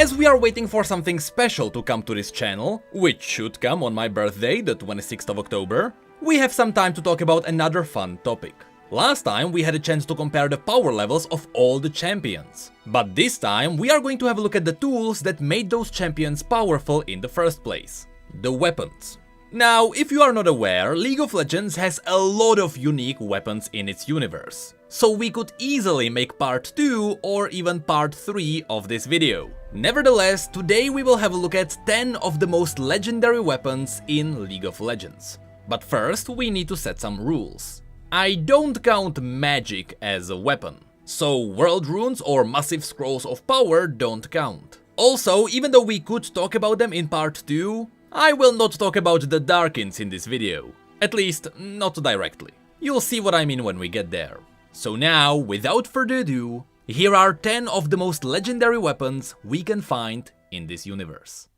As we are waiting for something special to come to this channel, which should come on my birthday, the 26th of October, we have some time to talk about another fun topic. Last time we had a chance to compare the power levels of all the champions, but this time we are going to have a look at the tools that made those champions powerful in the first place. The weapons. Now, if you are not aware, League of Legends has a lot of unique weapons in its universe, so we could easily make part 2 or even part 3 of this video. Nevertheless, today we will have a look at 10 of the most legendary weapons in League of Legends. But first we need to set some rules. I don't count magic as a weapon, so world runes or massive scrolls of power don't count. Also, even though we could talk about them in part 2, I will not talk about the Darkins in this video. At least, not directly. You'll see what I mean when we get there. So now, without further ado, here are 10 of the most legendary weapons we can find in this universe.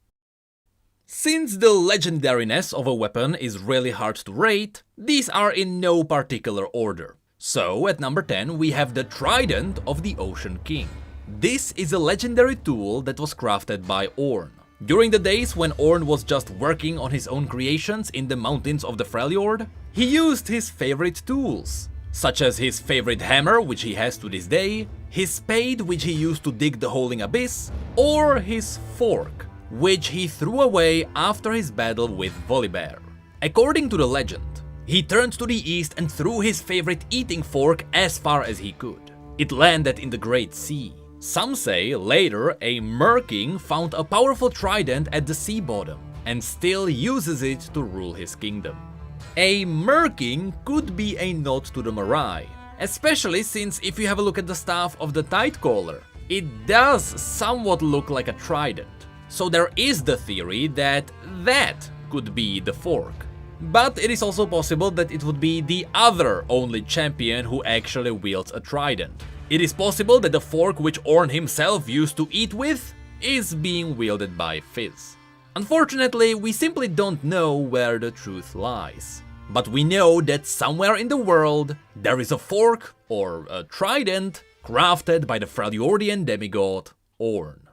Since the legendariness of a weapon is really hard to rate, these are in no particular order. So, at number 10 we have the Trident of the Ocean King. This is a legendary tool that was crafted by Orlon. During the days when Orlon was just working on his own creations in the mountains of the Freljord, he used his favorite tools, such as his favorite hammer, which he has to this day, his spade, which he used to dig the Holding Abyss, or his fork, which he threw away after his battle with Volibear. According to the legend, he turned to the east and threw his favorite eating fork as far as he could. It landed in the Great Sea. Some say later a Mer-King found a powerful trident at the sea bottom and still uses it to rule his kingdom. A Mer-King could be a nod to the Mirai, especially since if you have a look at the staff of the Tidecaller, it does somewhat look like a trident. So there is the theory that that could be the fork. But it is also possible that it would be the other only champion who actually wields a trident. It is possible that the fork which Orlon himself used to eat with is being wielded by Fizz. Unfortunately, we simply don't know where the truth lies. But we know that somewhere in the world there is a fork or a trident crafted by the Freljordian demigod Orlon.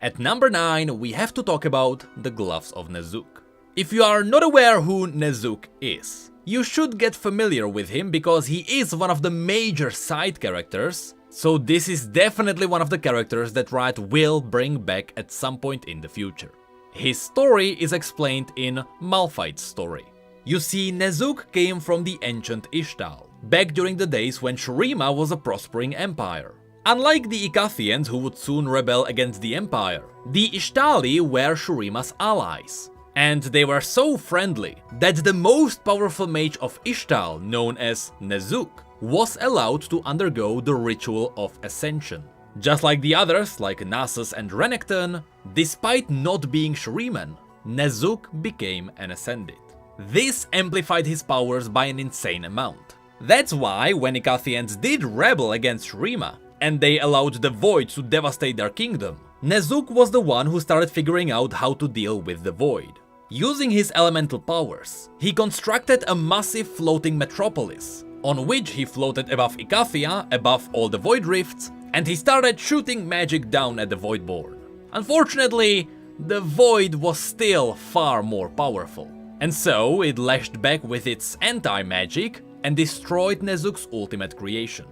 At number 9 we have to talk about the Gloves of Nezuk. If you are not aware who Nezuk is, you should get familiar with him because he is one of the major side characters, so this is definitely one of the characters that Riot will bring back at some point in the future. His story is explained in Malphite's story. You see, Nezuk came from the ancient Ishtal, back during the days when Shurima was a prospering empire. Unlike the Icathians who would soon rebel against the Empire, the Ishtali were Shurima's allies. And they were so friendly that the most powerful mage of Ishtal, known as Nezuk, was allowed to undergo the Ritual of Ascension. Just like the others, like Nasus and Renekton, despite not being Shuriman, Nezuk became an Ascended. This amplified his powers by an insane amount. That's why when Icathians did rebel against Shurima, and they allowed the Void to devastate their kingdom, Nezuk was the one who started figuring out how to deal with the Void. Using his elemental powers, he constructed a massive floating metropolis, on which he floated above Icathia, above all the Void Rifts, and he started shooting magic down at the Voidborn. Unfortunately, the Void was still far more powerful, and so it lashed back with its anti-magic and destroyed Nezuk's ultimate creation.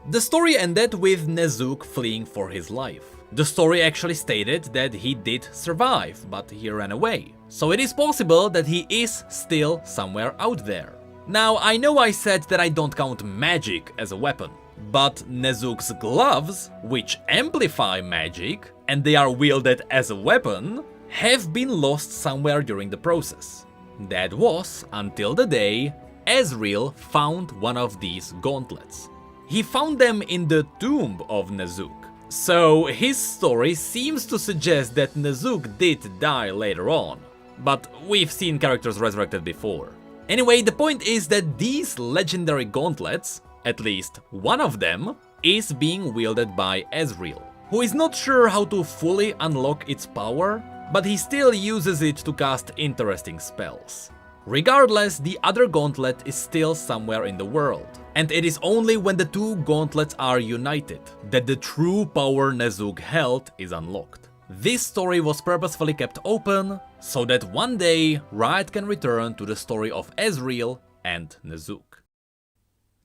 The story ended with Nezuk fleeing for his life. The story actually stated that he did survive, but he ran away. So it is possible that he is still somewhere out there. Now, I know I said that I don't count magic as a weapon, but Nezuk's gloves, which amplify magic, and they are wielded as a weapon, have been lost somewhere during the process. That was until the day Ezreal found one of these gauntlets. He found them in the tomb of Nezuk. So his story seems to suggest that Nezuk did die later on, but we've seen characters resurrected before. Anyway, the point is that these legendary gauntlets, at least one of them, is being wielded by Ezreal, who is not sure how to fully unlock its power, but he still uses it to cast interesting spells. Regardless, the other gauntlet is still somewhere in the world, And it is only when the two gauntlets are united that the true power Nezuk held is unlocked. This story was purposefully kept open so that one day Riot can return to the story of Ezreal and Nezuk.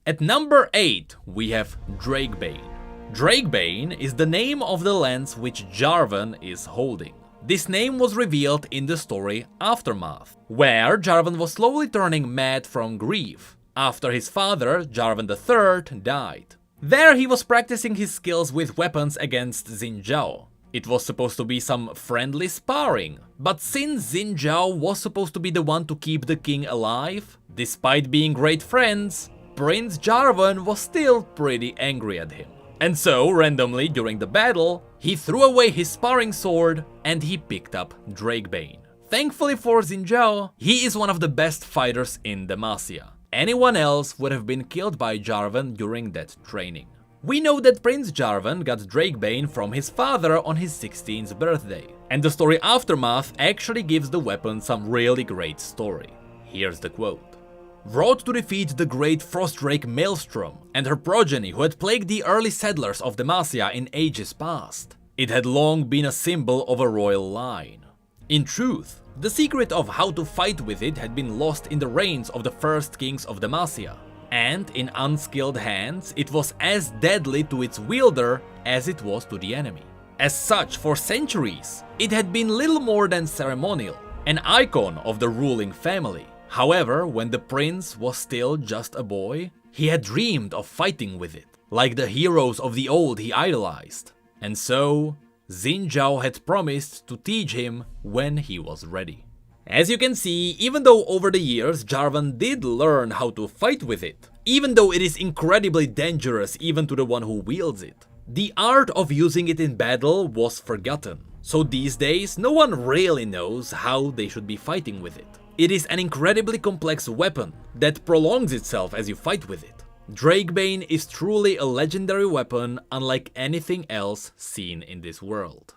At number 8 we have Drakebane. Drakebane is the name of the lance which Jarvan is holding. This name was revealed in the story Aftermath, where Jarvan was slowly turning mad from grief after his father, Jarvan III, died. There he was practicing his skills with weapons against Xin Zhao. It was supposed to be some friendly sparring, but since Xin Zhao was supposed to be the one to keep the king alive, despite being great friends, Prince Jarvan was still pretty angry at him. And so, randomly during the battle, he threw away his sparring sword and he picked up Drakebane. Thankfully for Xin Zhao, he is one of the best fighters in Demacia. Anyone else would have been killed by Jarvan during that training. We know that Prince Jarvan got Drakebane from his father on his 16th birthday, and the story Aftermath actually gives the weapon some really great story. Here's the quote. Wrought to defeat the great Frostdrake Maelstrom and her progeny who had plagued the early settlers of Demacia in ages past, it had long been a symbol of a royal line. In truth, the secret of how to fight with it had been lost in the reigns of the first kings of Demacia, and in unskilled hands it was as deadly to its wielder as it was to the enemy. As such, for centuries, it had been little more than ceremonial, an icon of the ruling family. However, when the prince was still just a boy, he had dreamed of fighting with it, like the heroes of the old he idolized. And so, Xin Zhao had promised to teach him when he was ready. As you can see, even though over the years Jarvan did learn how to fight with it, even though it is incredibly dangerous even to the one who wields it, the art of using it in battle was forgotten. So these days, no one really knows how they should be fighting with it. It is an incredibly complex weapon that prolongs itself as you fight with it. Drakebane is truly a legendary weapon unlike anything else seen in this world.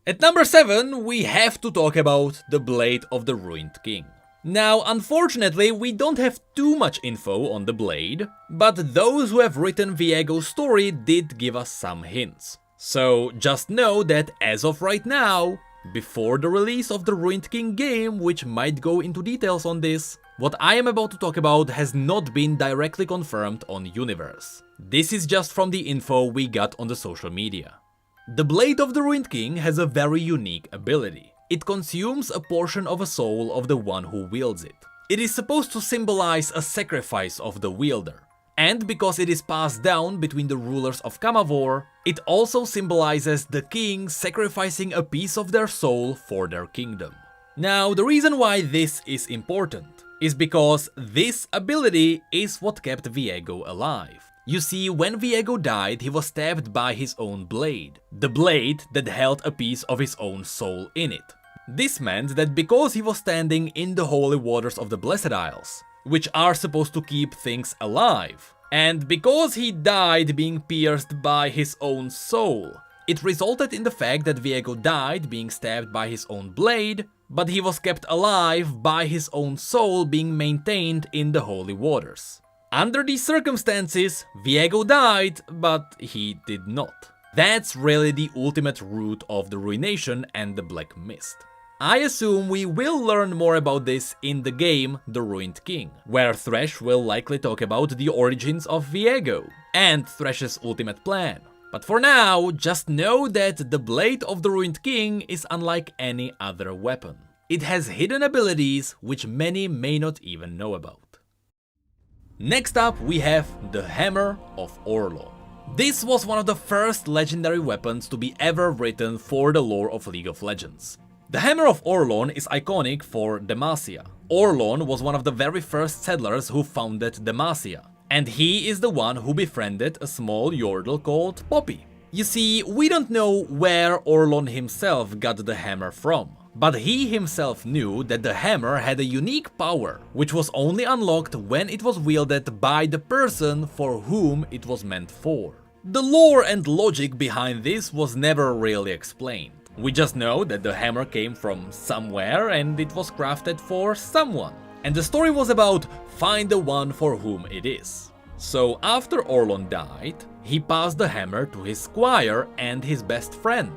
At number 7 we have to talk about the Blade of the Ruined King. Now unfortunately we don't have too much info on the blade, but those who have written Viego's story did give us some hints. So just know that as of right now, before the release of the Ruined King game, which might go into details on this, what I am about to talk about has not been directly confirmed on Universe. This is just from the info we got on the social media. The Blade of the Ruined King has a very unique ability. It consumes a portion of a soul of the one who wields it. It is supposed to symbolize a sacrifice of the wielder. And because it is passed down between the rulers of Kamavor, it also symbolizes the king sacrificing a piece of their soul for their kingdom. Now, the reason why this is important is because this ability is what kept Viego alive. You see, when Viego died, he was stabbed by his own blade, the blade that held a piece of his own soul in it. This meant that because he was standing in the holy waters of the Blessed Isles, which are supposed to keep things alive, and because he died being pierced by his own soul, it resulted in the fact that Viego died being stabbed by his own blade, but he was kept alive by his own soul being maintained in the holy waters. Under these circumstances, Viego died, but he did not. That's really the ultimate root of the ruination and the Black Mist. I assume we will learn more about this in the game The Ruined King, where Thresh will likely talk about the origins of Viego and Thresh's ultimate plan. But for now, just know that the Blade of the Ruined King is unlike any other weapon. It has hidden abilities which many may not even know about. Next up we have the Hammer of Orlon. This was one of the first legendary weapons to be ever written for the lore of League of Legends. The Hammer of Orlon is iconic for Demacia. Orlon was one of the very first settlers who founded Demacia, and he is the one who befriended a small yordle called Poppy. You see, we don't know where Orlon himself got the hammer from, but he himself knew that the hammer had a unique power, which was only unlocked when it was wielded by the person for whom it was meant for. The lore and logic behind this was never really explained. We just know that the hammer came from somewhere and it was crafted for someone. and the story was about find the one for whom it is. So after Orlon died, he passed the hammer to his squire and his best friend,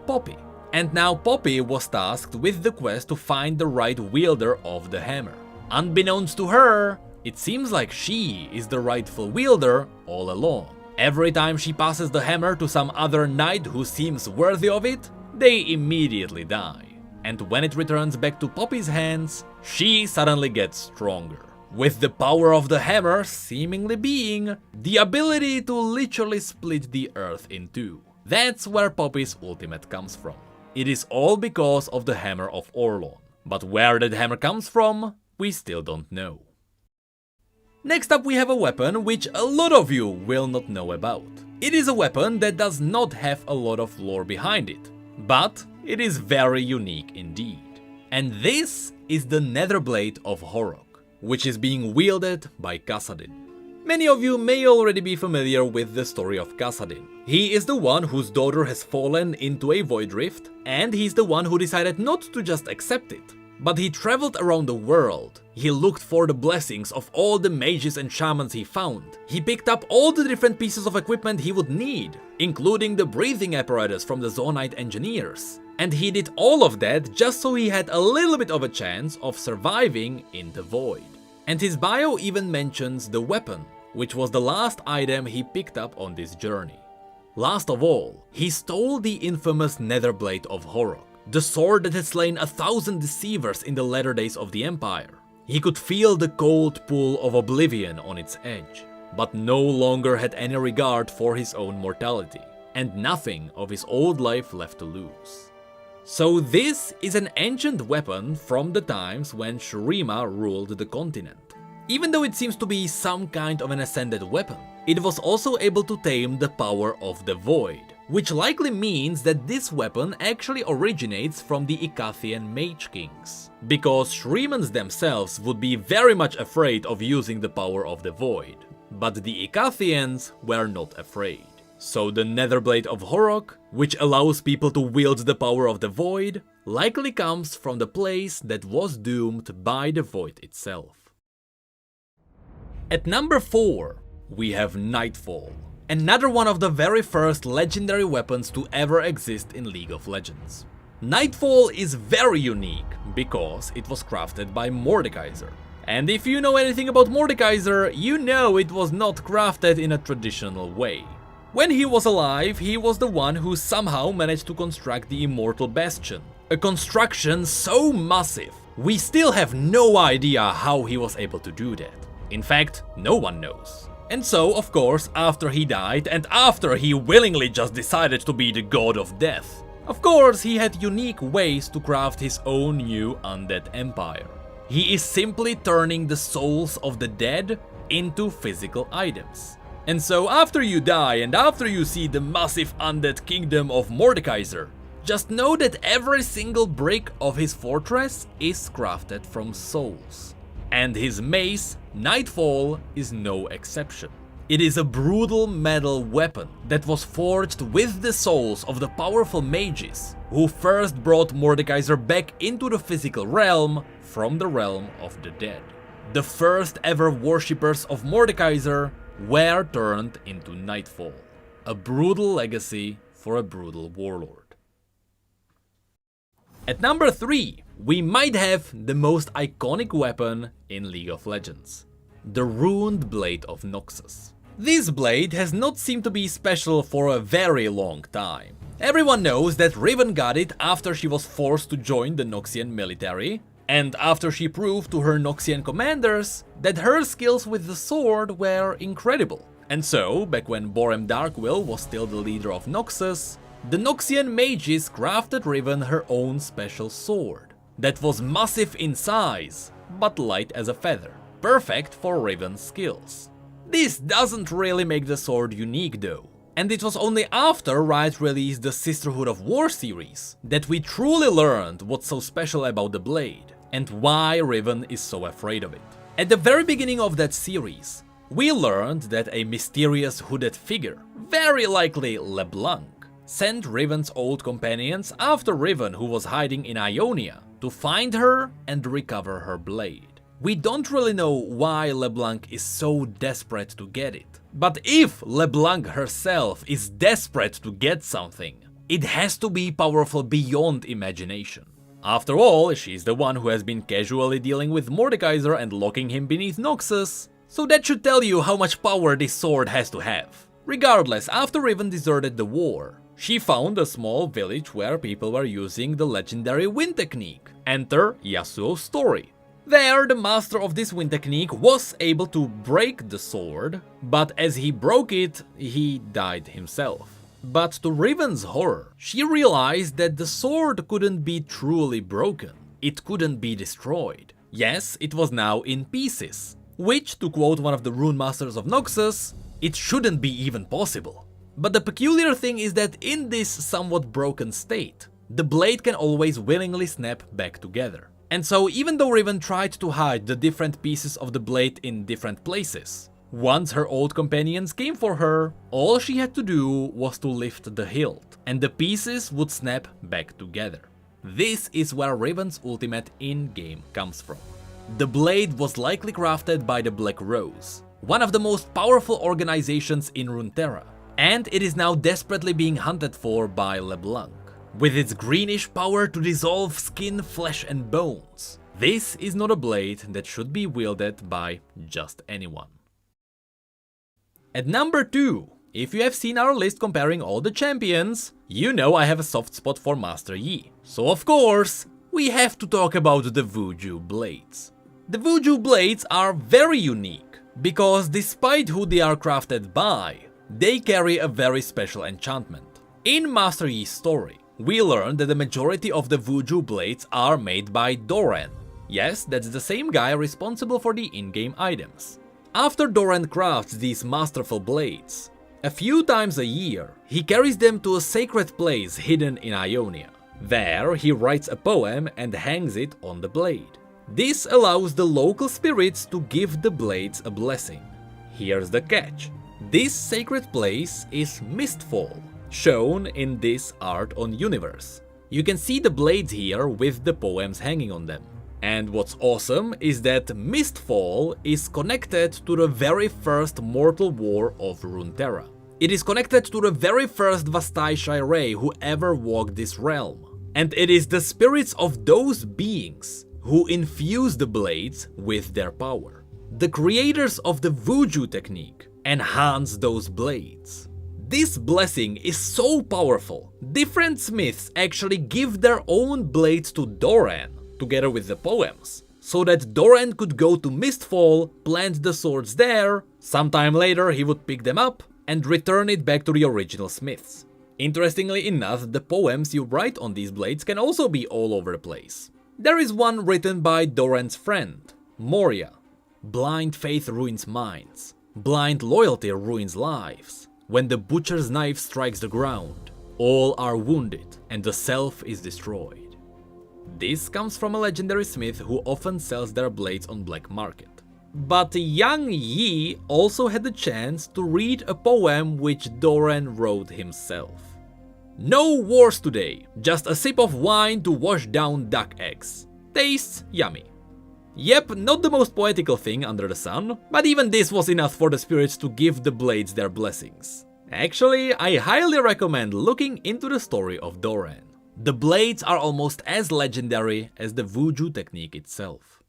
Poppy. And now Poppy was tasked with the quest to find the right wielder of the hammer. Unbeknownst to her, it seems like she is the rightful wielder all along. Every time she passes the hammer to some other knight who seems worthy of it, they immediately die. And when it returns back to Poppy's hands, she suddenly gets stronger. With the power of the hammer seemingly being the ability to literally split the earth in two. That's where Poppy's ultimate comes from. It is all because of the hammer of Orlon. But where that hammer comes from, we still don't know. Next up we have a weapon which a lot of you will not know about. It is a weapon that does not have a lot of lore behind it, but it is very unique indeed. And this is the Netherblade of Horrock, which is being wielded by Kassadin. Many of you may already be familiar with the story of Kassadin. He is the one whose daughter has fallen into a void rift, and he's the one who decided not to just accept it, but he traveled around the world. He looked for the blessings of all the mages and shamans he found. He picked up all the different pieces of equipment he would need, including the breathing apparatus from the Zonite engineers. And he did all of that just so he had a little bit of a chance of surviving in the void. And his bio even mentions the weapon, which was the last item he picked up on this journey. Last of all, he stole the infamous Netherblade of Horrock, the sword that had slain 1,000 deceivers in the latter days of the Empire. He could feel the cold pull of oblivion on its edge, but no longer had any regard for his own mortality, and nothing of his old life left to lose. So this is an ancient weapon from the times when Shurima ruled the continent. Even though it seems to be some kind of an ascended weapon, it was also able to tame the power of the void, which likely means that this weapon actually originates from the Icathian Mage Kings, because Shrimans themselves would be very much afraid of using the power of the void, but the Icathians were not afraid. So the Netherblade of Horrock, which allows people to wield the power of the void, likely comes from the place that was doomed by the void itself. At number 4, we have Nightfall, another one of the very first legendary weapons to ever exist in League of Legends. Nightfall is very unique because it was crafted by Mordekaiser. And if you know anything about Mordekaiser, you know it was not crafted in a traditional way. When he was alive, he was the one who somehow managed to construct the Immortal Bastion, a construction so massive, we still have no idea how he was able to do that. In fact, no one knows. And so, of course, after he died and after he willingly just decided to be the god of death, of course he had unique ways to craft his own new undead empire. He is simply turning the souls of the dead into physical items. And so after you die and after you see the massive undead kingdom of Mordekaiser, just know that every single brick of his fortress is crafted from souls. And his mace, Nightfall, is no exception. It is a brutal metal weapon that was forged with the souls of the powerful mages who first brought Mordekaiser back into the physical realm from the realm of the dead. The first ever worshippers of Mordekaiser were turned into Nightfall, a brutal legacy for a brutal warlord. At number 3, we might have the most iconic weapon in League of Legends, the Ruined Blade of Noxus. This blade has not seemed to be special for a very long time. Everyone knows that Riven got it after she was forced to join the Noxian military, and after she proved to her Noxian commanders that her skills with the sword were incredible. And so, back when Borem Darkwill was still the leader of Noxus, the Noxian mages crafted Riven her own special sword that was massive in size, but light as a feather, perfect for Riven's skills. This doesn't really make the sword unique though, and it was only after Riot released the Sisterhood of War series that we truly learned what's so special about the blade, and why Riven is so afraid of it. At the very beginning of that series, we learned that a mysterious hooded figure, very likely LeBlanc, sent Riven's old companions after Riven, who was hiding in Ionia, to find her and recover her blade. We don't really know why LeBlanc is so desperate to get it. But if LeBlanc herself is desperate to get something, it has to be powerful beyond imagination. After all, she's the one who has been casually dealing with Mordekaiser and locking him beneath Noxus, so that should tell you how much power this sword has to have. Regardless, after Riven deserted the war, she found a small village where people were using the legendary wind technique. Enter Yasuo's story. There, the master of this wind technique was able to break the sword, but as he broke it, he died himself. But to Riven's horror, she realized that the sword couldn't be truly broken. It couldn't be destroyed. Yes, it was now in pieces, which, to quote one of the rune masters of Noxus, it shouldn't be even possible. But the peculiar thing is that in this somewhat broken state, the blade can always willingly snap back together. And so even though Riven tried to hide the different pieces of the blade in different places, once her old companions came for her, all she had to do was to lift the hilt, and the pieces would snap back together. This is where Riven's ultimate in-game comes from. The blade was likely crafted by the Black Rose, one of the most powerful organizations in Runeterra, and it is now desperately being hunted for by LeBlanc. With its greenish power to dissolve skin, flesh and bones, this is not a blade that should be wielded by just anyone. At number 2, if you have seen our list comparing all the champions, you know I have a soft spot for Master Yi. So of course, we have to talk about the Voodoo Blades. The Voodoo Blades are very unique, because despite who they are crafted by, they carry a very special enchantment. In Master Yi's story, we learn that the majority of the Voodoo Blades are made by Doran. Yes, that's the same guy responsible for the in-game items. After Doran crafts these masterful blades, a few times a year, he carries them to a sacred place hidden in Ionia. There, he writes a poem and hangs it on the blade. This allows the local spirits to give the blades a blessing. Here's the catch. This sacred place is Mistfall, shown in this art on Universe. You can see the blades here with the poems hanging on them. And what's awesome is that Mistfall is connected to the very first mortal war of Runeterra. It is connected to the very first Vastai Shirei who ever walked this realm. And it is the spirits of those beings who infuse the blades with their power. The creators of the Voodoo technique enhance those blades. This blessing is so powerful, different smiths actually give their own blades to Doran, together with the poems, so that Doran could go to Mistfall, plant the swords there, sometime later he would pick them up and return it back to the original smiths. Interestingly enough, the poems you write on these blades can also be all over the place. There is one written by Doran's friend, Moria. Blind faith ruins minds, blind loyalty ruins lives. When the butcher's knife strikes the ground, all are wounded and the self is destroyed. This comes from a legendary smith who often sells their blades on black market. But young Yi also had the chance to read a poem which Doran wrote himself. No wars today, just a sip of wine to wash down duck eggs. Tastes yummy. Yep, not the most poetical thing under the sun, but even this was enough for the spirits to give the blades their blessings. Actually, I highly recommend looking into the story of Doran. The blades are almost as legendary as the Voodoo technique itself.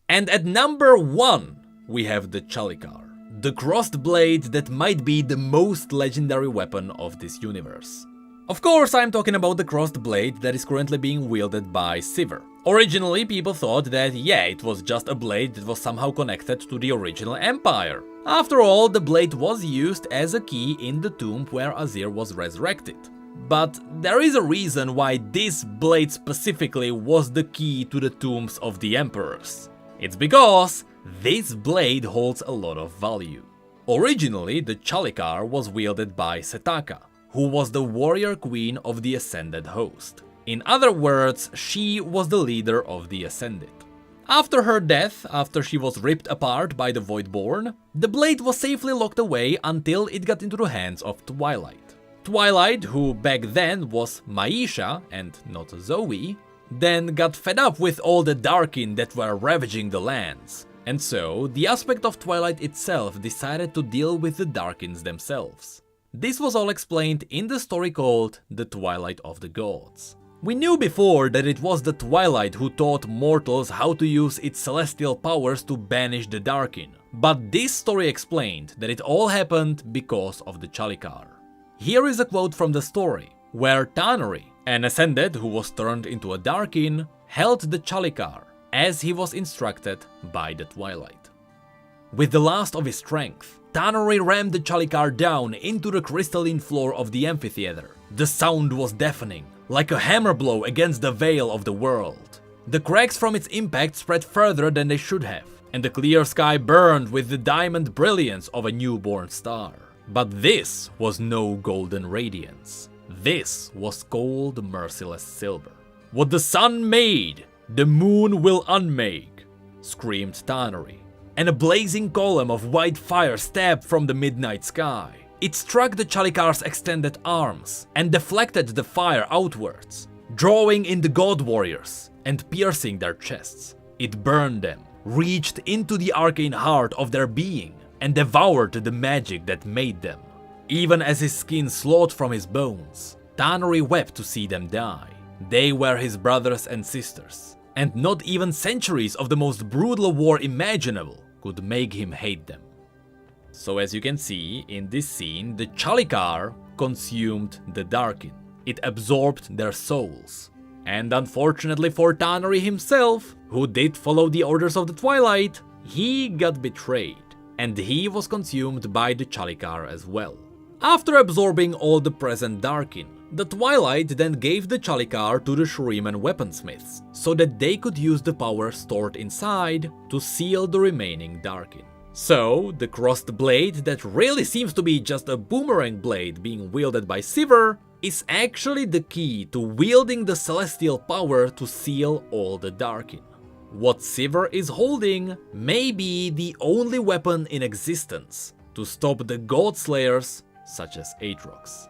And at number 1, we have the Chalicar, the crossed blade that might be the most legendary weapon of this universe. Of course, I'm talking about the crossed blade that is currently being wielded by Sivir. Originally, people thought that it was just a blade that was somehow connected to the original empire. After all, the blade was used as a key in the tomb where Azir was resurrected. But there is a reason why this blade specifically was the key to the tombs of the emperors. It's because this blade holds a lot of value. Originally, the Chalicar was wielded by Setaka, who was the warrior queen of the Ascended host. In other words, she was the leader of the Ascended. After her death, after she was ripped apart by the Voidborn, the blade was safely locked away until it got into the hands of Twilight. Twilight, who back then was Maisha and not Zoe, then got fed up with all the Darkin that were ravaging the lands. And so, the aspect of Twilight itself decided to deal with the Darkins themselves. This was all explained in the story called The Twilight of the Gods. We knew before that it was the Twilight who taught mortals how to use its celestial powers to banish the Darkin, but this story explained that it all happened because of the Chalicar. Here is a quote from the story, where Tannery, an Ascended who was turned into a Darkin, held the Chalicar, as he was instructed by the Twilight. With the last of his strength, Tannery rammed the Chalicar down into the crystalline floor of the amphitheater. The sound was deafening, like a hammer blow against the veil of the world. The cracks from its impact spread further than they should have, and the clear sky burned with the diamond brilliance of a newborn star. But this was no golden radiance. This was cold, merciless silver. What the sun made, the moon will unmake, screamed Tannery, and a blazing column of white fire stabbed from the midnight sky. It struck the Chalicar's extended arms and deflected the fire outwards, drawing in the god warriors and piercing their chests. It burned them, reached into the arcane heart of their being, and devoured the magic that made them. Even as his skin slowed from his bones, Tannery wept to see them die. They were his brothers and sisters, and not even centuries of the most brutal war imaginable could make him hate them. So as you can see, in this scene, the Chalicar consumed the Darkin. It absorbed their souls. And unfortunately for Tannery himself, who did follow the orders of the Twilight, he got betrayed, and he was consumed by the Chalicar as well. After absorbing all the present Darkin, the Twilight then gave the Chalicar to the Shuriman weaponsmiths, so that they could use the power stored inside to seal the remaining Darkin. So, the crossed blade that really seems to be just a boomerang blade being wielded by Sivir is actually the key to wielding the celestial power to seal all the Darkin. What Sivir is holding may be the only weapon in existence to stop the God Slayers such as Aatrox.